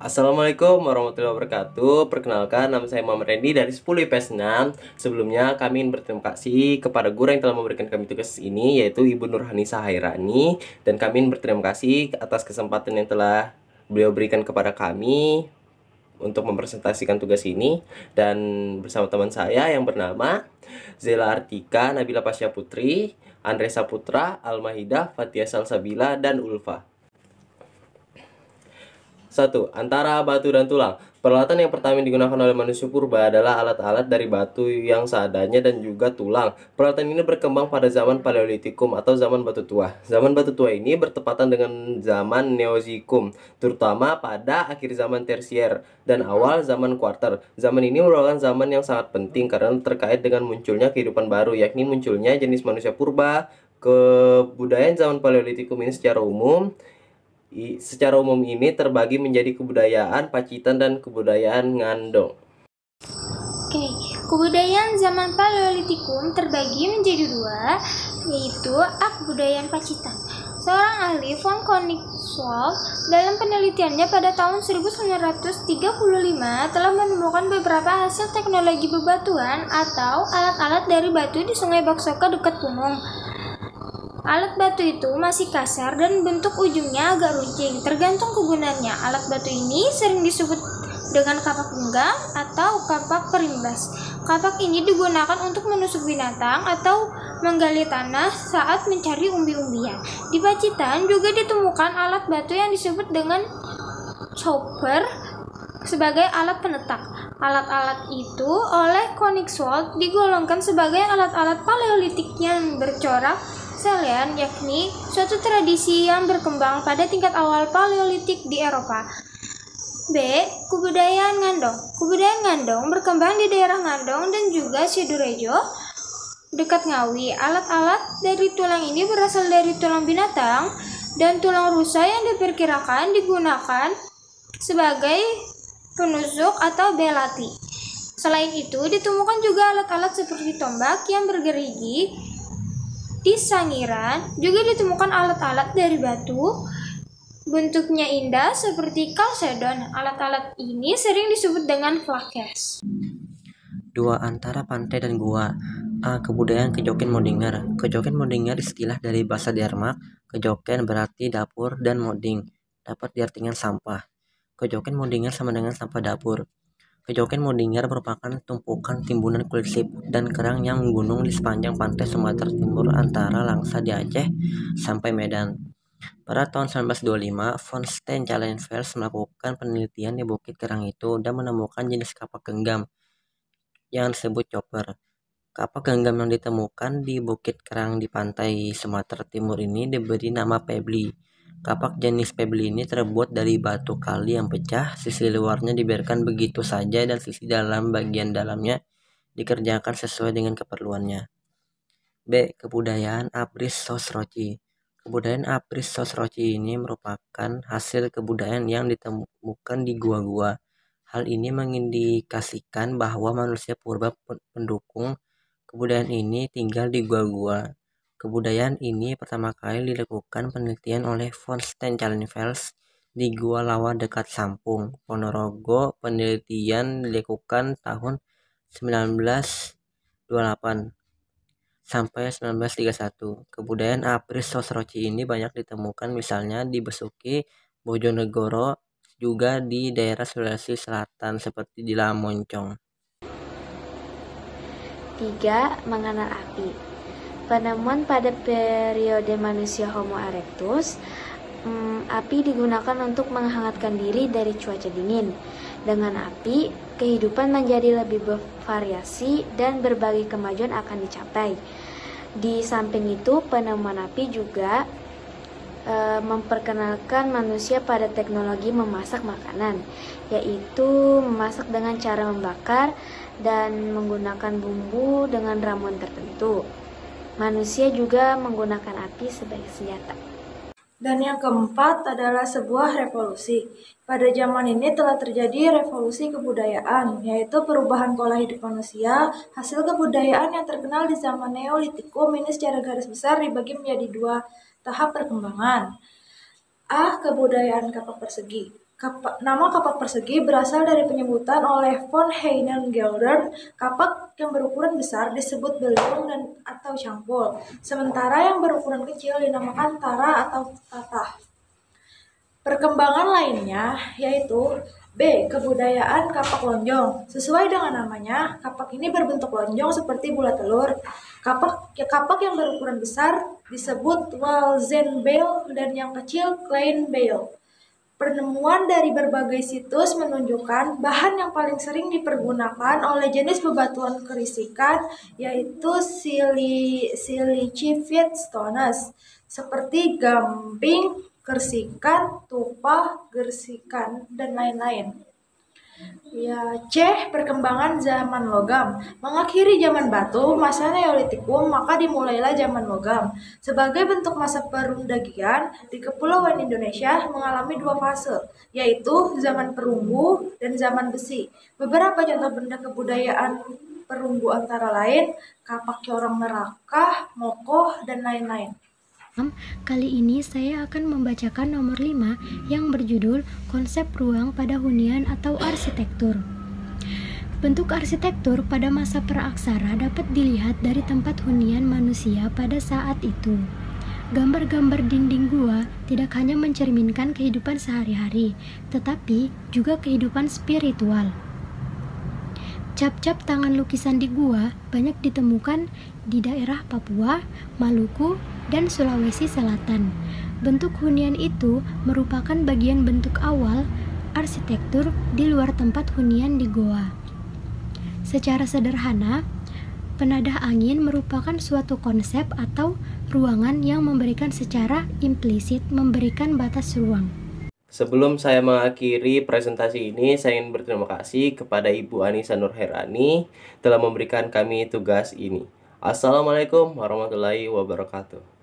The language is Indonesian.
Assalamualaikum warahmatullahi wabarakatuh. Perkenalkan, nama saya Muhammad Randy dari 10 IPS 6. Sebelumnya kami ingin berterima kasih kepada guru yang telah memberikan kami tugas ini, yaitu Ibu Nurhanisa Hairani. Dan kami ingin berterima kasih atas kesempatan yang telah beliau berikan kepada kami untuk mempresentasikan tugas ini. Dan bersama teman saya yang bernama Zela Artika, Nabila Pasya Putri, Andre Saputra, Almahidah, Fatia Salsabila, dan Ulfa. 1. Antara batu dan tulang. Peralatan yang pertama yang digunakan oleh manusia purba adalah alat-alat dari batu yang seadanya dan juga tulang. Peralatan ini berkembang pada zaman Paleolitikum atau zaman batu tua. Zaman batu tua ini bertepatan dengan zaman Neozikum, terutama pada akhir zaman Tersier dan awal zaman Kuarter. Zaman ini merupakan zaman yang sangat penting karena terkait dengan munculnya kehidupan baru, yakni munculnya jenis manusia purba. Kebudayaan zaman Paleolitikum ini secara umum ini terbagi menjadi kebudayaan Pacitan dan kebudayaan Ngandong. Oke, kebudayaan zaman Paleolitikum terbagi menjadi dua, yaitu kebudayaan Pacitan. Seorang ahli von Koenigswald dalam penelitiannya pada tahun 1935 telah menemukan beberapa hasil teknologi bebatuan atau alat-alat dari batu di Sungai Baksoka dekat Punung. Alat batu itu masih kasar dan bentuk ujungnya agak runcing, tergantung kegunaannya. Alat batu ini sering disebut dengan kapak genggam atau kapak perimbas. Kapak ini digunakan untuk menusuk binatang atau menggali tanah saat mencari umbi-umbian. Di Pacitan juga ditemukan alat batu yang disebut dengan chopper sebagai alat penetak. Alat-alat itu oleh Koenigswald digolongkan sebagai alat-alat Paleolitik yang bercorak salian, yakni suatu tradisi yang berkembang pada tingkat awal Paleolitik di Eropa. B. Kebudayaan Ngandong. Kebudayaan Ngandong berkembang di daerah Ngandong dan juga Sidorejo dekat Ngawi. Alat-alat dari tulang ini berasal dari tulang binatang dan tulang rusa yang diperkirakan digunakan sebagai penusuk atau belati. Selain itu, ditemukan juga alat-alat seperti tombak yang bergerigi. Di Sangiran juga ditemukan alat-alat dari batu, bentuknya indah seperti kalsedon. Alat-alat ini sering disebut dengan flakes. 2. Antara pantai dan gua. Kebudayaan Kejoken Modinger. Kejoken Modinger istilah dari bahasa Denmark. Kejoken berarti dapur dan moding dapat diartikan sampah. Kejoken Modinger sama dengan sampah dapur. Kejoken Modinger merupakan tumpukan timbunan kulit sip dan kerang yang menggunung di sepanjang pantai Sumatera Timur antara Langsa di Aceh sampai Medan. Pada tahun 1925, von Steencalenfels melakukan penelitian di Bukit Kerang itu dan menemukan jenis kapak genggam yang disebut chopper. Kapak genggam yang ditemukan di Bukit Kerang di pantai Sumatera Timur ini diberi nama pebli. Kapak jenis pebli ini terbuat dari batu kali yang pecah, sisi luarnya dibiarkan begitu saja dan sisi dalam bagian dalamnya dikerjakan sesuai dengan keperluannya. B. Kebudayaan Apris Sosroci. Kebudayaan Apris Sosroci ini merupakan hasil kebudayaan yang ditemukan di gua-gua. Hal ini mengindikasikan bahwa manusia purba pendukung kebudayaan ini tinggal di gua-gua. Kebudayaan ini pertama kali dilakukan penelitian oleh von Steencalenfels di Gua Lawa dekat Sampung, Ponorogo. Penelitian dilakukan tahun 1928 sampai 1931. Kebudayaan Apris Sosroci ini banyak ditemukan misalnya di Besuki, Bojonegoro, juga di daerah Sulawesi Selatan seperti di Lamoncong. 3. Mengenal api. Penemuan pada periode manusia Homo erectus, api digunakan untuk menghangatkan diri dari cuaca dingin. Dengan api, kehidupan menjadi lebih bervariasi dan berbagai kemajuan akan dicapai. Di samping itu, penemuan api juga memperkenalkan manusia pada teknologi memasak makanan, yaitu memasak dengan cara membakar dan menggunakan bumbu dengan ramuan tertentu. Manusia juga menggunakan api sebagai senjata. Dan yang keempat adalah sebuah revolusi. Pada zaman ini telah terjadi revolusi kebudayaan, yaitu perubahan pola hidup manusia. Hasil kebudayaan yang terkenal di zaman Neolitikum ini secara garis besar dibagi menjadi dua tahap perkembangan. Kebudayaan kapak persegi. Nama kapak persegi berasal dari penyebutan oleh von Heinen-Geldern. Kapak yang berukuran besar disebut beliung dan atau cangkul, sementara yang berukuran kecil dinamakan tara atau tatah. Perkembangan lainnya yaitu B. Kebudayaan kapak lonjong. Sesuai dengan namanya, kapak ini berbentuk lonjong seperti bulat telur. Kapak yang berukuran besar disebut Walzenbeil dan yang kecil Kleinbeil. Penemuan dari berbagai situs menunjukkan bahan yang paling sering dipergunakan oleh jenis bebatuan kerisikan yaitu silicified stones seperti gamping, kersikan, tupah, gersikan, dan lain-lain. Ya, C. Perkembangan zaman logam. Mengakhiri zaman batu, masa Neolitikum, maka dimulailah zaman logam. Sebagai bentuk masa perundagian, di Kepulauan Indonesia mengalami dua fase, yaitu zaman perunggu dan zaman besi. Beberapa contoh benda kebudayaan perunggu antara lain kapak corong merakah, mokoh, dan lain-lain. Kali ini saya akan membacakan nomor 5 yang berjudul Konsep Ruang pada Hunian atau Arsitektur. Bentuk arsitektur pada masa praaksara dapat dilihat dari tempat hunian manusia pada saat itu. Gambar-gambar dinding gua tidak hanya mencerminkan kehidupan sehari-hari, tetapi juga kehidupan spiritual. Cap-cap tangan lukisan di gua banyak ditemukan di daerah Papua, Maluku, dan Sulawesi Selatan. Bentuk hunian itu merupakan bagian bentuk awal arsitektur di luar tempat hunian di goa. Secara sederhana, penadah angin merupakan suatu konsep atau ruangan yang memberikan secara implisit memberikan batas ruang. Sebelum saya mengakhiri presentasi ini, saya ingin berterima kasih kepada Ibu Anissa Nurherani telah memberikan kami tugas ini. Assalamualaikum warahmatullahi wabarakatuh.